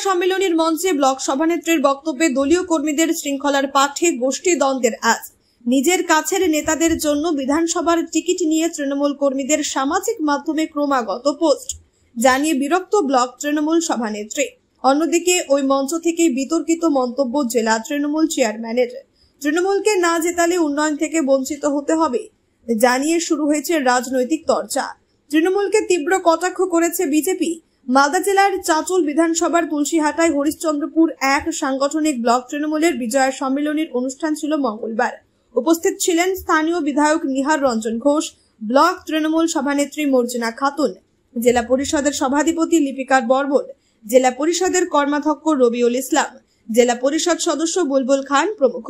সম্মেলনের মঞ্চে ব্লক সভানেত্রীর বক্তব্যে দলীয় কর্মীদের শৃঙ্খলার পাঠে গোষ্ঠী দ্বন্দ্বের আজ। নিজের কাছের নেতাদের জন্য বিধানসভার টিকিট নিয়ে তৃণমূল কর্মীদের সামাজিক মাধ্যমে ক্রমাগত পোস্ট জানিয়ে বিরক্ত ব্লক তৃণমূল সভানেত্রী। অন্যদিকে ওই মঞ্চ থেকে বিতর্কিত মন্তব্য জেলা তৃণমূল চেয়ারম্যানের। তৃণমূলকে না জেতালে উন্নয়ন থেকে বঞ্চিত হতে হবে জানিয়ে শুরু হয়েছে রাজনৈতিক চর্চা। তৃণমূলকে তীব্র কটাক্ষ করেছে বিজেপি। মালদা জেলার চাঁচল বিধানসভার তুলসীহাটায় হরিশ্চন্দ্রপুর এক সাংগঠনিক ব্লক তৃণমূলের বিজয়া সম্মেলনের অনুষ্ঠান ছিল মঙ্গলবার। উপস্থিত ছিলেন স্থানীয় বিধায়ক নিহার রঞ্জন ঘোষ, ব্লক তৃণমূল সভানেত্রী মর্জিনা খাতুন, জেলা পরিষদের সভাধিপতি লিপিকার বর্মন, জেলা পরিষদের কর্মাধ্যক্ষ রবিউল ইসলাম, জেলা পরিষদ সদস্য বুলবুল খান প্রমুখ।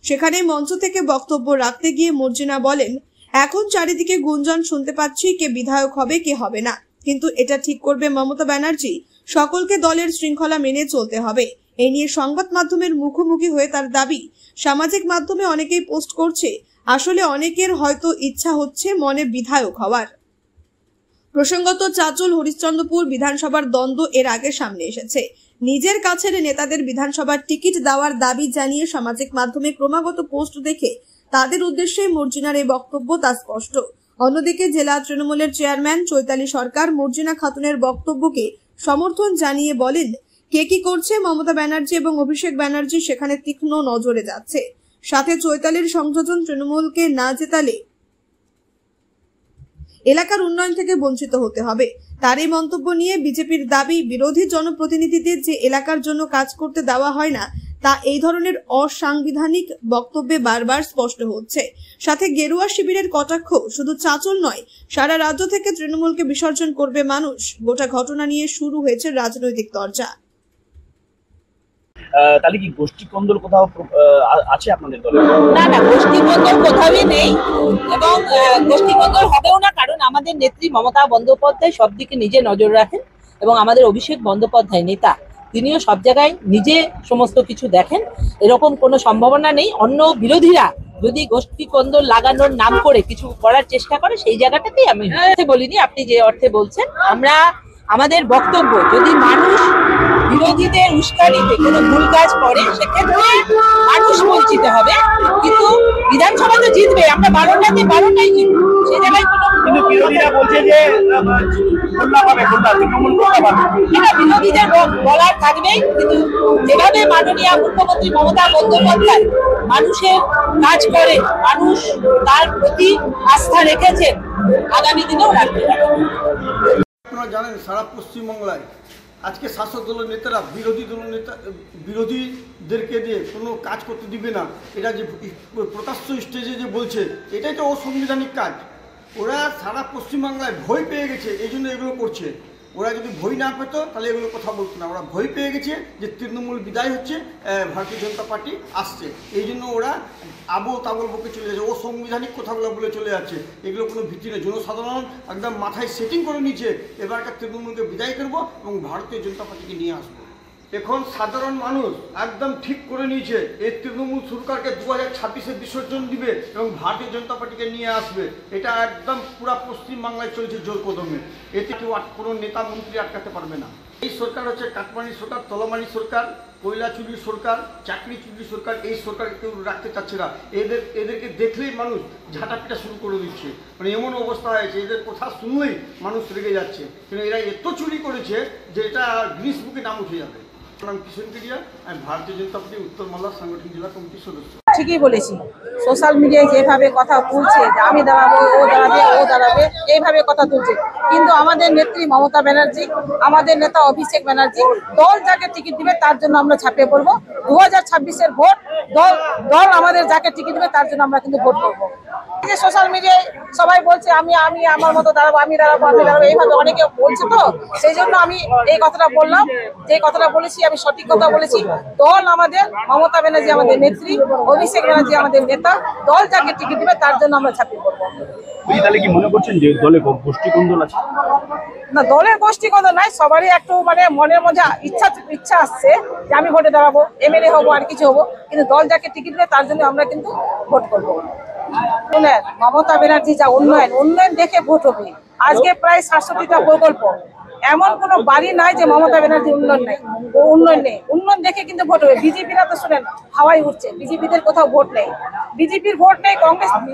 সেখানে মঞ্চ থেকে বক্তব্য রাখতে গিয়ে মর্জিনা বলেন, এখন চারিদিকে গুঞ্জন শুনতে পাচ্ছি কে বিধায়ক হবে কে হবে না, কিন্তু এটা ঠিক করবে মমতা ব্যানার্জি। সকলকে দলের শৃঙ্খলা মেনে চলতে হবে। এই নিয়ে সংবাদ মাধ্যমের মুখোমুখি হয়ে তার দাবি, সামাজিক মাধ্যমে অনেকেই পোস্ট করছে, আসলে অনেকের হয়তো ইচ্ছা হচ্ছে মনে বিধায়ক হওয়ার। প্রসঙ্গত চাঁচল হরিশ্চন্দ্রপুর বিধানসভার দ্বন্দ্ব এর আগে সামনে এসেছে। নিজের কাছের নেতাদের বিধানসভার টিকিট দেওয়ার দাবি জানিয়ে সামাজিক মাধ্যমে ক্রমাগত পোস্ট দেখে তাদের উদ্দেশ্যে মর্জিনার এই বক্তব্য তা স্পষ্ট। অন্যদিকে জেলা তৃণমূলের চেয়ারম্যান চৈতালি সরকার মর্জিনা খাতুনের বক্তব্যকে সমর্থন জানিয়ে বলেন, কে কি করছে মমতা ব্যানার্জি এবং অভিষেক ব্যানার্জি সেখানে তীক্ষ্ণ নজরে যাচ্ছে। সাথে চৈতালির সংযোজন তৃণমূলকে না জেতালে এলাকার উন্নয়ন থেকে বঞ্চিত হতে হবে। তার এই মন্তব্য নিয়ে বিজেপির দাবি, বিরোধী জনপ্রতিনিধিদের যে এলাকার জন্য কাজ করতে দেওয়া হয় না তা এই ধরনের অসাংবিধানিক বক্তব্যে বারবার স্পষ্ট হচ্ছে। সাথে গেরুয়া শিবিরের কটাক্ষ শুধু চাঁচল নয়, সারা রাজ্য থেকে তৃণমূলকে বিসর্জন করবে মানুষ। গোটা ঘটনা নিয়ে শুরু হয়েছে রাজনৈতিক চর্চা। তাহলে কি গোষ্ঠী কন্দল কোথাও আছে আপনাদের দলে? না না, গোষ্ঠী কন্দল কোথাওই নেই এবং গোষ্ঠী কন্দল হবেও না, কারণ আমাদের নেত্রী মমতা বন্দ্যোপাধ্যায় সব দিকে নিজে নজর রাখেন এবং আমাদের অভিষেক বন্দ্যোপাধ্যায় নেতা, তিনিও সব জায়গায় নিজে সমস্ত কিছু দেখেন। এরকম কোনো সম্ভাবনা নেই। অন্য বিরোধীরা যদি গোষ্ঠী কন্দল লাগানোর নাম করে কিছু করার চেষ্টা করে, সেই জায়গাটাতেই আমি বলিনি, আপনি যে অর্থে বলছেন। আমরা আমাদের বক্তব্য, যদি মানুষ বিরোধীদের উস্কানিতে কোনো ভুল কাজ করে সেক্ষেত্রে মানুষ বঞ্চিত হবে, কিন্তু বিধানসভা তো জিতবে, আমরা 12টাই জিতবো, সে জায়গায় কোনো বিরোধীরা বলছে যে বিরোধীদের বলার থাকবেই, কিন্তু যেভাবে মাননীয় মুখ্যমন্ত্রী মমতা বন্দ্যোপাধ্যায় মানুষের কাজ করে, মানুষ তার প্রতি আস্থা রেখেছেন, আগামী দিনেও রাখতে পারে। আপনারা জানেন সারা পশ্চিমবাংলায় আজকে শাসক দলের নেতারা বিরোধীদেরকে দিয়ে কোনো কাজ করতে দিবে না, এটা যে প্রকাশ্য স্টেজে যে বলছে, এটাই তো অসাংবিধানিক কাজ। ওরা সারা পশ্চিমবাংলায় ভয় পেয়ে গেছে, এই জন্য এগুলো করছে। ওরা যদি ভয় না পেত তাহলে এগুলো কথা বলতো না। ওরা ভয় পেয়ে গেছে যে তৃণমূল বিদায় হচ্ছে, ভারতীয় জনতা পার্টি আসছে, এই জন্য ওরা আবল তাবল বকে চলে যাচ্ছে, অসাংবিধানিক কথাগুলো বলে চলে যাচ্ছে। এগুলো কোনো ভিত্তি নেই। জনসাধারণ একদম মাথায় সেটিং করে নিচ্ছে, এবারকার তৃণমূলকে বিদায় করবো এবং ভারতীয় জনতা পার্টিকে নিয়ে আসবো। এখন সাধারণ মানুষ একদম ঠিক করে নিয়েছে, এই তৃণমূল সরকারকে 2026-এ বিসর্জন দিবে এবং ভারতীয় জনতা পার্টিকে নিয়ে আসবে। এটা একদম পুরা পশ্চিমবাংলায় চলছে জোর কদমে। এতে কেউ কোনো নেতা মন্ত্রী আটকাতে পারবে না। এই সরকার হচ্ছে কাটমানি সরকার, তলামানি সরকার, কয়লা চুরির সরকার, চাকরি চুরির সরকার। এই সরকারকে কেউ রাখতে চাচ্ছে না। এদেরকে দেখলেই মানুষ ঝাঁটাপিটা শুরু করে দিচ্ছে। মানে এমন অবস্থা হয়েছে, এদের কথা শুনলেই মানুষ রেগে যাচ্ছে। কিন্তু এরা এত চুরি করেছে যে এটা গ্রিস বুকে নাম উঠে যাবে। ভারতীয় জনতা পার্টি উত্তর মালদা সাংগঠনিক জেলা কমিটির সদস্য। ঠিকই বলেছি, সোশ্যাল মিডিয়ায় যেভাবে কথা তুলছে যে আমি দাঁড়াবো, ও দাঁড়াবে, এইভাবে কথা তুলছে, কিন্তু আমাদের নেত্রী মমতা ব্যানার্জি, আমাদের নেতা অভিষেক ব্যানার্জি, দল যাকে টিকিট দিবে তার জন্য আমরা ঝাঁপিয়ে পড়বো। 2026-এর ভোট দল আমাদের যাকে টিকিট দিবে তার জন্য আমরা কিন্তু ভোট করবো। যে সোশ্যাল মিডিয়ায় সবাই বলছে আমি আমার মতো দাঁড়াবো, আমি দাঁড়াবো, এইভাবে অনেকে বলছে, তো সেই জন্য আমি এই কথাটা বললাম। যে কথাটা বলেছি আমি সঠিক কথা বলেছি। দল আমাদের, মমতা ব্যানার্জি আমাদের নেত্রী, অভিষেক ব্যানার্জি আমাদের নেতা, দল যাকে টিকিট দিবে তার জন্য আমরা ঝাঁপিয়ে পড়বো। তাহলে কি মনে করছেন যে দলে গোষ্ঠী কন্দল আছে? না, দলের গোষ্ঠী কন্দল নাই, সবারই একটু মানে মনের মধ্যে ইচ্ছা আসছে যে আমি ভোটে দাঁড়াবো, এমএলএ হবো, আর কিছু হবো, কিন্তু দল যাকে টিকিট দেবে তার জন্য আমরা কিন্তু ভোট করবো। মমতা ব্যানার্জি যা উন্নয়ন দেখে ভোট হবে। আজকে প্রায় 67টা প্রকল্প, এমন কোনো বাড়ি নাই যে মমতা ব্যানার্জি উন্নয়ন নাই, উন্নয়ন নেই। উন্নয়ন দেখে কিন্তু ভোট হবে। বিজেপিরা তো শুনেন হাওয়াই উঠছে, বিজেপিদের কোথাও ভোট নেই, বিজেপির ভোট নেই,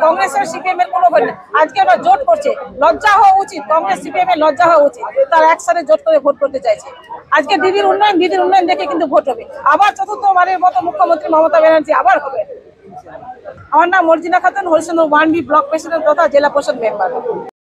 কংগ্রেসের সিপিএম এর কোনো ভোট নেই। আজকে ওরা জোট করছে, লজ্জা হওয়া উচিত, কংগ্রেস সিপিএম এর লজ্জা হওয়া উচিত। তারা একসাথে জোট করে ভোট করতে চাইছে। আজকে দিদির উন্নয়ন দেখে কিন্তু ভোট হবে। আবার চতুর্থবারের মতো মুখ্যমন্ত্রী মমতা ব্যানার্জি আবার হবে। আমার নাম Marjina Khatun, Harishchandra 1B block president তথা জেলা পরিষদ মেম্বার।